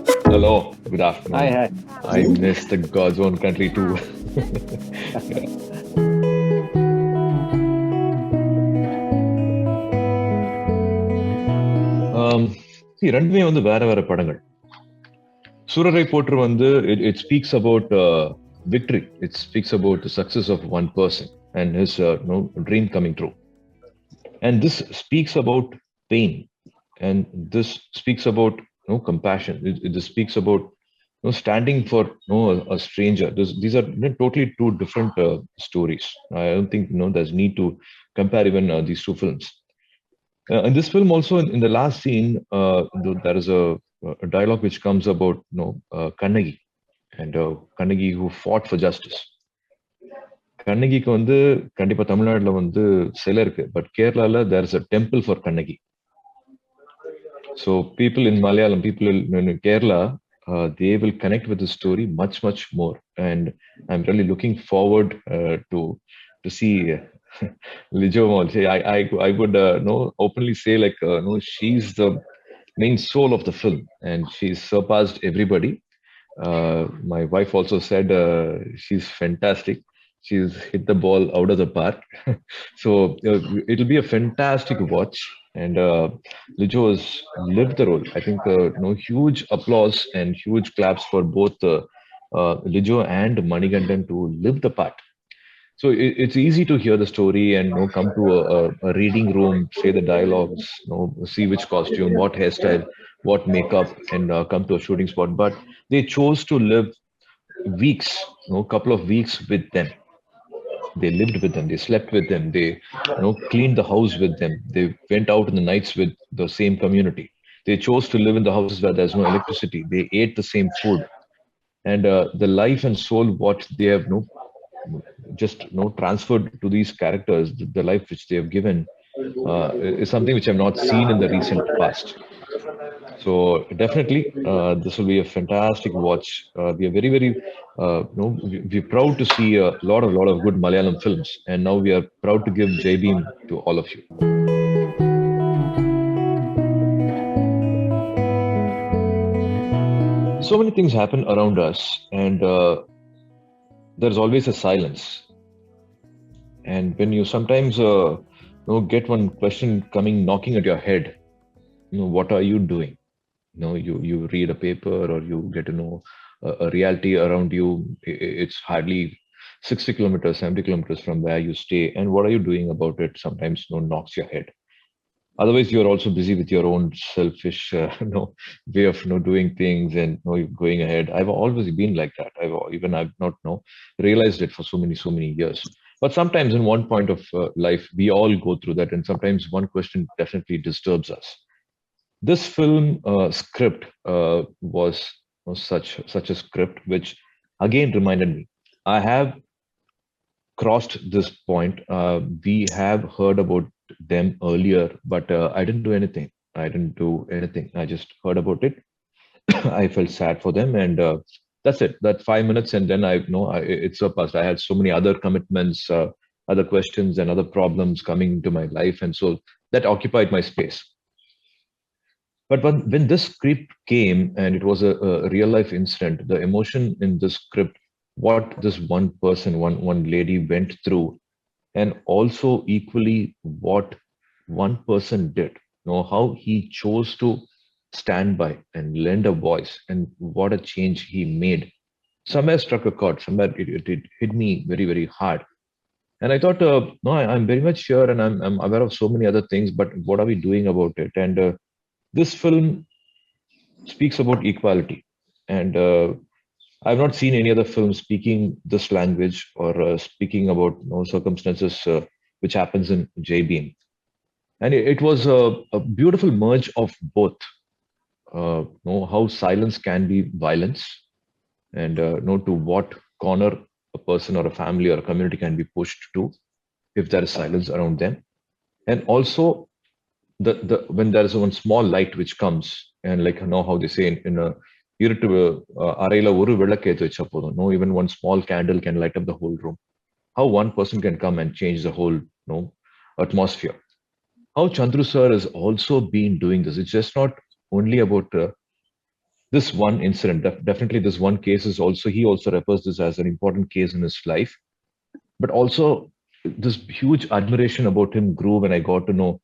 Hello, good Hi, afternoon. hi. I miss the God's own country too. Yeah. Um, see, ரெண்டுமே வந்து வேற வேற படங்கள். சூரரை போற்று வந்து it speaks about victory. It speaks about the success of one person and his dream coming true. And this speaks about pain. And this speaks about compassion. It speaks about standing for a stranger. These are totally two different stories. I don't think there's need to compare even these two films. In this film, also in the last scene, there is a dialogue which comes about Kannagi and Kannagi who fought for justice. கண்ணகிக்கு வந்து கண்டிப்பா தமிழ்நாட்டுல வந்து சிலை இருக்கு but கேரளால there is a temple for Kannagi. So people in Malayalam, people in Kerala, they will connect with the story much more, and I'm really looking forward to see Lijo also. I would no openly say like no, she's the main soul of the film, and she's surpassed everybody. My wife also said she's fantastic. She's hit the ball out of the park. So it'll be a fantastic watch. And Lijo has lived the role. I think huge applause and huge claps for both Lijo and Manigandan to live the part. So it's easy to hear the story and come to a reading room, say the dialogues, see which costume, what hairstyle, what makeup, and come to a shooting spot. But they chose to live weeks, couple of weeks with them. They lived with them. They slept with them. They, cleaned the house with them. They went out in the nights with the same community. They chose to live in the houses where there's no electricity. They ate the same food, and the life and soul what they have just transferred to these characters, the life which they have given is something which I've not seen in the recent past. So definitely, this will be a fantastic watch. We are very, we're proud to see a lot of good Malayalam films, and now we are proud to give Jai Bhim to all of you. So many things happen around us, and there's always a silence. And when you sometimes get one question coming knocking at your head, what are you doing? You read a paper or you get to know a reality around you. It's hardly 60 kilometers, 70 kilometers from where you stay, and what are you doing about it sometimes knocks your head. Otherwise you're also busy with your own selfish way of doing things and going ahead. I've always been like that. I've not realized it for so many years. But sometimes in one point of life we all go through that, and sometimes one question definitely disturbs us. This film script was such a script which again reminded me. I have crossed this point. We have heard about them earlier, but I didn't do anything. I didn't do anything. I just heard about it. I felt sad for them, and that's it. That 5 minutes, and then it surpassed. I had so many other commitments, other questions, and other problems coming into my life, and so that occupied my space. But when this script came and it was a real life incident, the emotion in this script, what this one person, one lady went through, and also equally what one person did, how he chose to stand by and lend a voice, and what a change he made. Somewhere struck a chord, somewhere it hit me very hard. And I thought, no, I'm very much sure, and I'm aware of so many other things, but what are we doing about it? And this film speaks about equality. And I've not seen any other film speaking this language or speaking about circumstances which happens in J Beam. And it was a beautiful merge of both. How silence can be violence, and to what corner a person or a family or a community can be pushed to if there is silence around them. And also the when there is one small light which comes, and like how they say in a இருட்டு அறையில ஒரு விளக்கு ஏத்தி வச்சா போதும். No, even one small candle can light up the whole room. How one person can come and change the whole atmosphere. How Chandru sir has also been doing this. It's just not only about this one incident, definitely this one case is also, he also refers this as an important case in his life. But also, this huge admiration about him grew when I got to know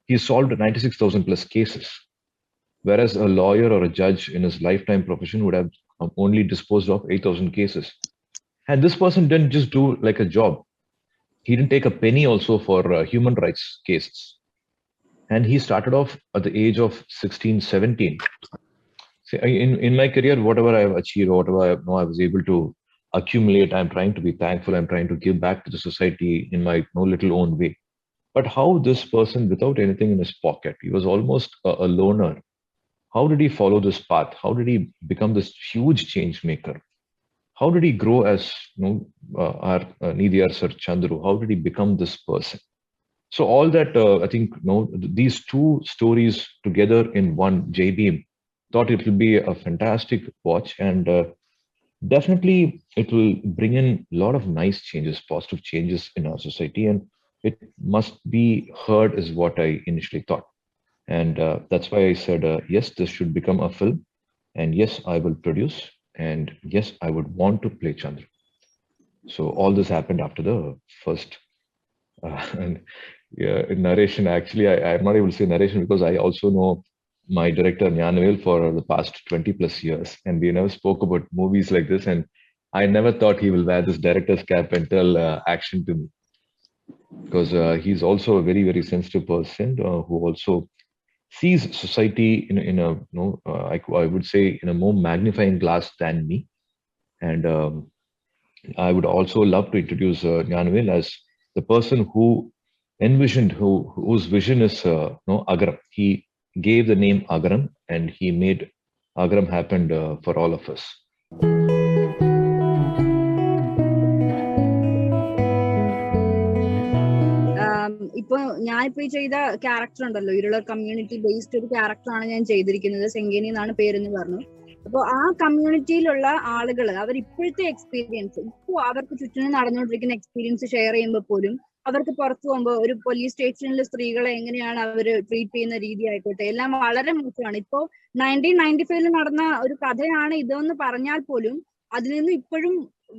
he solved 96,000 plus cases, whereas a lawyer or a judge in his lifetime profession would have only disposed of 8,000 cases. And this person didn't just do like a job. He didn't take a penny also for human rights cases. And he started off at the age of 16, 17. See, in my career, whatever I've achieved, whatever I was able to accumulate, I'm trying to be thankful. I'm trying to give back to the society in my little own way. But how this person, without anything in his pocket, he was almost a loner. How did he follow this path? How did he become this huge change maker? How did he grow as our Nidhyar Sir Chandru? How did he become this person? So all that I think these two stories together in one, J Beam, thought it will be a fantastic watch, and definitely it will bring in a lot of nice changes, positive changes in our society, and it must be heard is what I initially thought. And that's why I said, yes, this should become a film. And yes, I will produce. And yes, I would want to play Chandra. So all this happened after the first and yeah, narration. Actually, I'm not able to say narration because I also know my director Nyanvel for the past 20 plus years. And we never spoke about movies like this. And I never thought he will wear this director's cap and tell action to me. Because he's also a very, very sensitive person who also sees society in a I would say in a more magnifying glass than me. And I would also love to introduce Nyanvel as the person who envisioned, whose vision is Agaram. He gave the name Agaram, and he made Agaram happen for all of us. ഇപ്പൊ ഞാനിപ്പോ ഈ ചെയ്ത character ഉണ്ടല്ലോ, Irular community based ഒരു ക്യാരക്ടറാണ് ഞാൻ ചെയ്തിരിക്കുന്നത്. സെങ്കേനി എന്നാണ് പേരെന്ന് പറഞ്ഞു. അപ്പൊ ആ കമ്മ്യൂണിറ്റിയിലുള്ള ആളുകൾ അവർ ഇപ്പോഴത്തെ എക്സ്പീരിയൻസ്, ഇപ്പോൾ അവർക്ക് ചുറ്റിനും നടന്നുകൊണ്ടിരിക്കുന്ന എക്സ്പീരിയൻസ് ഷെയർ ചെയ്യുമ്പോൾ പോലും അവർക്ക് പുറത്തു പോകുമ്പോൾ ഒരു പോലീസ് സ്റ്റേഷനിൽ സ്ത്രീകളെ എങ്ങനെയാണ് അവർ ട്രീറ്റ് ചെയ്യുന്ന രീതി ആയിക്കോട്ടെ, എല്ലാം വളരെ മോശമാണ്. ഇപ്പോ 1995 നടന്ന ഒരു കഥയാണ് ഇതെന്ന് പറഞ്ഞാൽ പോലും അതിൽ നിന്ന് ഇപ്പോഴും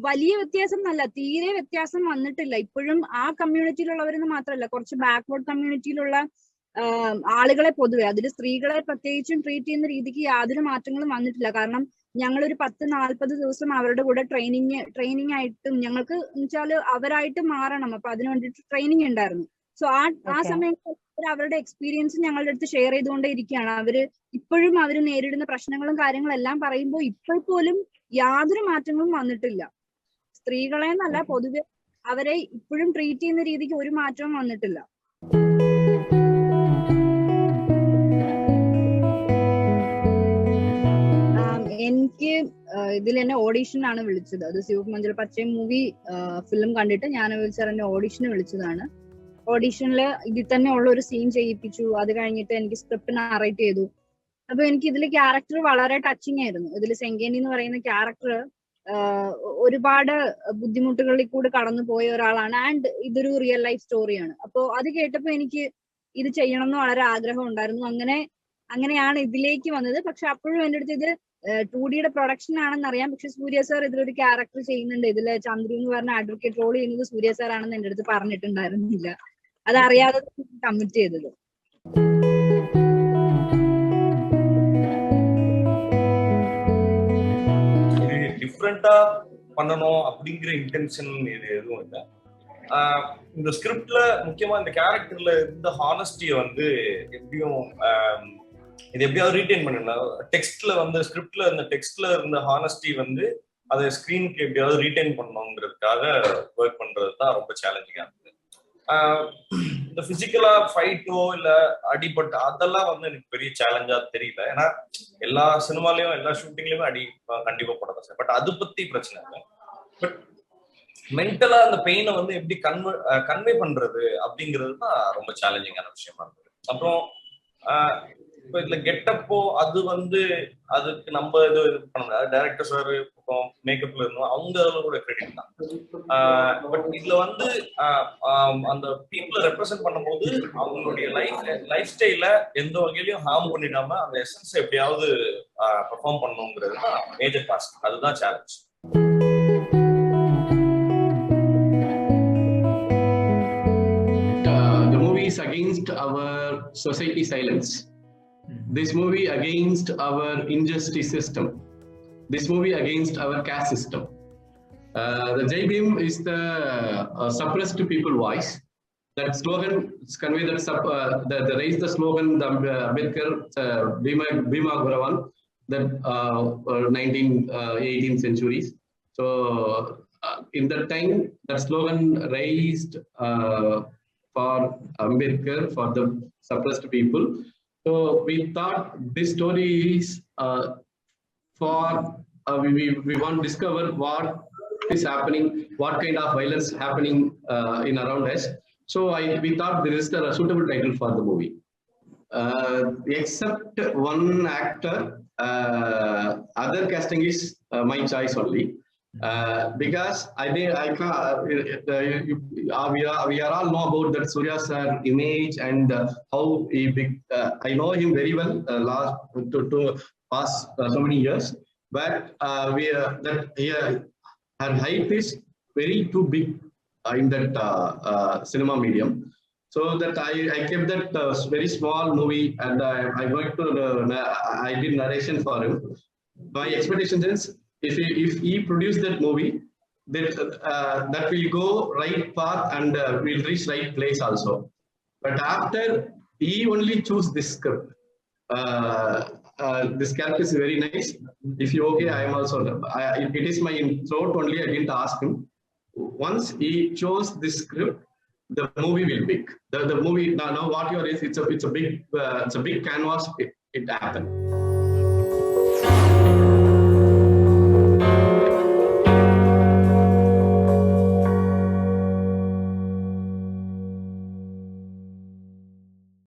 വലിയ വ്യത്യാസം അല്ല, തീരെ വ്യത്യാസം വന്നിട്ടില്ല. ഇപ്പോഴും ആ കമ്മ്യൂണിറ്റിയിലുള്ളവരെന്ന് മാത്രമല്ല, കുറച്ച് ബാക്ക്വേർഡ് കമ്മ്യൂണിറ്റിയിലുള്ള ആളുകളെ പൊതുവെ, അതിൽ സ്ത്രീകളെ പ്രത്യേകിച്ചും ട്രീറ്റ് ചെയ്യുന്ന രീതിക്ക് യാതൊരു മാറ്റങ്ങളും വന്നിട്ടില്ല. കാരണം ഞങ്ങളൊരു 10-40 ദിവസം അവരുടെ കൂടെ ട്രെയിനിങ് ആയിട്ടും ഞങ്ങൾക്ക് എന്നുവെച്ചാൽ അവരായിട്ട് മാറണം. അപ്പൊ അതിനു വേണ്ടിയിട്ട് ട്രെയിനിങ് ഉണ്ടായിരുന്നു. സോ ആ സമയത്ത് അവരുടെ എക്സ്പീരിയൻസ് ഞങ്ങളുടെ അടുത്ത് ഷെയർ ചെയ്തുകൊണ്ടേ ഇരിക്കുകയാണ്. അവര് ഇപ്പോഴും അവര് നേരിടുന്ന പ്രശ്നങ്ങളും കാര്യങ്ങളും എല്ലാം പറയുമ്പോൾ ഇപ്പോൾ പോലും യാതൊരു മാറ്റങ്ങളും വന്നിട്ടില്ല. സ്ത്രീകളെ എന്നല്ല, പൊതുവെ അവരെ ഇപ്പോഴും ട്രീറ്റ് ചെയ്യുന്ന രീതിക്ക് ഒരു മാറ്റവും വന്നിട്ടില്ല. എനിക്ക് ഇതിൽ എന്നെ ഓഡീഷനാണ് വിളിച്ചത്. അത് സിവക് മഞ്ചൽ പച്ചയും മൂവി ഫിലിം കണ്ടിട്ട് ജ്ഞാനവേൽ സാർ എന്നെ ഓഡീഷന് വിളിച്ചതാണ്. ഓഡീഷനിൽ ഇതിൽ തന്നെ ഉള്ള ഒരു സീൻ ചെയ്യിപ്പിച്ചു. അത് കഴിഞ്ഞിട്ട് എനിക്ക് സ്ക്രിപ്റ്റ് നറേറ്റ് ചെയ്തു. അപ്പൊ എനിക്ക് ഇതിൽ ക്യാരക്ടർ വളരെ ടച്ചിങ് ആയിരുന്നു. ഇതിൽ സെങ്കേനി എന്ന് പറയുന്ന ക്യാരക്ടർ ഒരുപാട് ബുദ്ധിമുട്ടുകളിൽ കൂടി കടന്നു പോയ ഒരാളാണ്. ആൻഡ് ഇതൊരു റിയൽ ലൈഫ് സ്റ്റോറിയാണ്. അപ്പൊ അത് കേട്ടപ്പോ എനിക്ക് ഇത് ചെയ്യണം എന്ന് വളരെ ആഗ്രഹം ഉണ്ടായിരുന്നു. അങ്ങനെയാണ് ഇതിലേക്ക് വന്നത്. പക്ഷെ അപ്പോഴും എൻ്റെ അടുത്ത് ഇത് 2Dയുടെ പ്രൊഡക്ഷൻ ആണെന്ന് അറിയാം. പക്ഷെ സൂര്യ സാർ ഇതിലൊരു ക്യാരക്ടർ ചെയ്യുന്നുണ്ട്, ഇതില് ചന്ദ്രു എന്ന് പറഞ്ഞ അഡ്വക്കേറ്റ് റോൾ ചെയ്യുന്നത് സൂര്യ സാർ ആണെന്ന് എൻ്റെ അടുത്ത് പറഞ്ഞിട്ടുണ്ടായിരുന്നില്ല. അതറിയാതെ കമ്മിറ്റ് ചെയ്തത്. டிஃப்ரெண்டா பண்ணணும் அப்படிங்கிற இன்டென்ஷன் இது எதுவும் இல்லை. இந்த ஸ்கிரிப்ட்ல முக்கியமா இந்த கேரக்டர்ல இருந்த ஹானஸ்டியை வந்து எப்படியும் இது எப்படியாவது ரீட்டைன் பண்ணணும். டெக்ஸ்ட்ல வந்து ஸ்கிரிப்ட்ல இருந்த டெக்ஸ்ட்ல இருந்த ஹானஸ்டி வந்து அதை ஸ்கிரீனுக்கு எப்படியாவது ரீட்டைன் பண்ணணுங்கிறதுக்காக ஒர்க் பண்றது தான் ரொம்ப சேலஞ்சிங்கா இருந்தது. இந்த பிசிக்கலா ஃபைட்டோ இல்ல அடிபட்டு அதெல்லாம் வந்து எனக்கு பெரிய சேலஞ்சா தெரியல. ஏன்னா எல்லா சினிமாலையும் எல்லா ஷூட்டிங்லயுமே அடி கண்டிப்பா போட சார். பட் அது பத்தி பிரச்சனை இல்லை. பட் மென்டலா அந்த பெயினை வந்து எப்படி கன்வே பண்றது அப்படிங்கிறது தான் ரொம்ப சேலஞ்சிங்கான விஷயமா இருந்தது. அப்புறம் இப்போ இதுல கெட்டப்போ அது வந்து அதுக்கு நம்ம இது பண்ண முடியாது. டைரக்டர் சார் இப்போ மேக்கப்ல இருந்தோம், அவங்க கூட கிரெடிட் தான். பட் இதுல வந்து அந்த பீப்புளை ரெப்ரசென்ட் பண்ணும்போது அவங்களுடைய லைஃப் ஸ்டைல எந்த வகையிலையும் ஹார்ம் பண்ணிடாம அந்த எசன்ஸ் எப்படியாவது பெர்ஃபார்ம் பண்ணணுங்கிறது தான் மேஜர் டாஸ்க். அதுதான் challenge. The movie is against our society silence. This movie against our injustice system. This movie against our caste system. The Jai Bhim is the suppressed people voice. That slogan convey that the raise the slogan the Ambedkar Bhima Guravan that 18th centuries. So in that time that slogan raised for Ambedkar, for the suppressed people. So we thought this story is for we want to discover what is happening, what kind of violence happening in around us. So we thought this is the suitable title for the movie. Except one actor, other casting is my choice only. Because we are all know about that Surya sir image and how he big. I know him very well last to past so many years, but her height is very too big in that cinema medium. So that I kept that very small movie, and I worked to I did narration for him. My expectation is if he produced that movie, that will go right path and will reach right place also. But after he only choose this script, this character is very nice. If you okay, I am also. It is my throat only. I didn't ask him. Once he chose this script, the movie will big. The movie now what you are is it's a big canvas. It happened.